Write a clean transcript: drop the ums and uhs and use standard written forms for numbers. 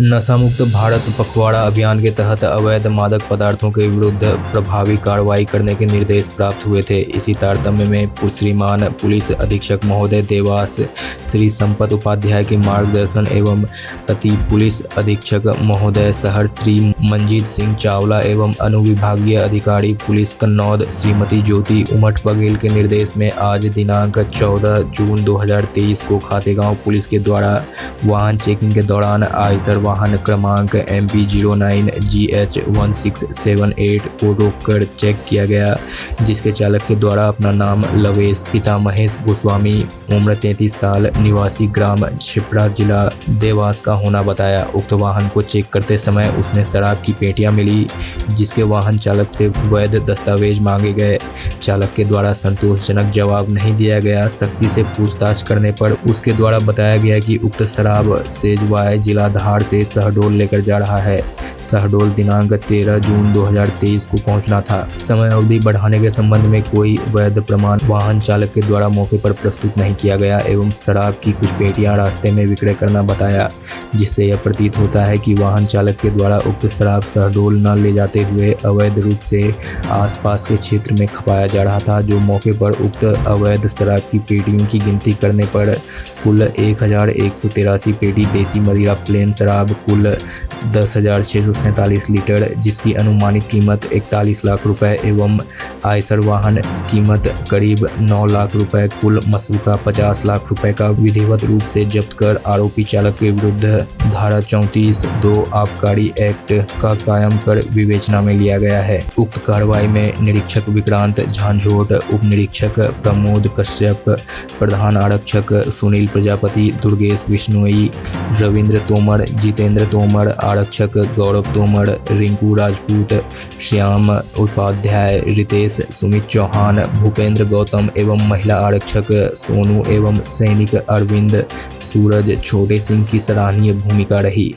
नशा मुक्त भारत पखवाड़ा अभियान के तहत अवैध मादक पदार्थों के विरुद्ध प्रभावी कार्रवाई करने के निर्देश प्राप्त हुए थे। इसी तारतम्य में श्रीमान पुलिस अधीक्षक महोदय देवास श्री संपत उपाध्याय के मार्गदर्शन एवं प्रति पुलिस अधीक्षक महोदय शहर श्री मंजीत सिंह चावला एवं अनुविभागीय अधिकारी पुलिस कन्नौज श्रीमती ज्योति उमट बघेल के निर्देश में आज दिनांक 14 जून 2023 को खातेगांव पुलिस के द्वारा वाहन चेकिंग के दौरान आयसर वाहन क्रमांक MP 09 GH 1678 को रोककर चेक किया गया, जिसके चालक के द्वारा अपना नाम लवेश पिता महेश गोस्वामी उम्र 33 साल निवासी ग्राम छिपरा जिला देवास का होना बताया। उक्त वाहन को चेक करते समय उसमें शराब की पेटियां मिली, जिसके वाहन चालक से वैध दस्तावेज मांगे गए। चालक के द्वारा संतोषजनक जवाब नहीं दिया गया। सख्ती से पूछताछ करने पर उसके द्वारा बताया गया कि उक्त शराब सेजवाय जिला धार से शहडोल लेकर जा रहा है। शहडोल दिनांक 13 जून 2023 को पहुंचना था। समय अवधि बढ़ाने के संबंध में कोई वैध प्रमाण वाहन चालक के द्वारा मौके पर प्रस्तुत नहीं किया गया एवं शराब की कुछ पेटियां रास्ते में विक्रय करना बताया, जिससे यह प्रतीत होता है कि वाहन चालक के द्वारा उक्त शराब शहडोल न ले जाते हुए अवैध रूप से आसपास के क्षेत्र में खपाया जा रहा था। जो मौके पर उक्त अवैध शराब की पेटियों की गिनती करने पर कुल 1183 पेटी देसी मदिरा प्लेन शराब कुल 10,647 लीटर, जिसकी अनुमानित कीमत 41 लाख रुपए एवं आयसर वाहन कीमत करीब 9 लाख रुपए, कुल मसरूका 50 लाख रुपए का विधिवत रूप से जब्त कर आरोपी चालक के विरुद्ध धारा 34(2) आबकारी एक्ट का कायम कर विवेचना में लिया गया है। उक्त कार्रवाई में निरीक्षक विक्रांत झांझोट, उप निरीक्षक प्रमोद कश्यप, प्रधान आरक्षक सुनील प्रजापति, दुर्गेश बिश्नोई, रविंद्र तोमर, जितेंद्र तोमर, आरक्षक गौरव तोमर, रिंकू राजपूत, श्याम उपाध्याय, रितेश, सुमित चौहान, भूपेंद्र गौतम एवं महिला आरक्षक सोनू एवं सैनिक अरविंद, सूरज, छोटे सिंह की सराहनीय भूमिका रही।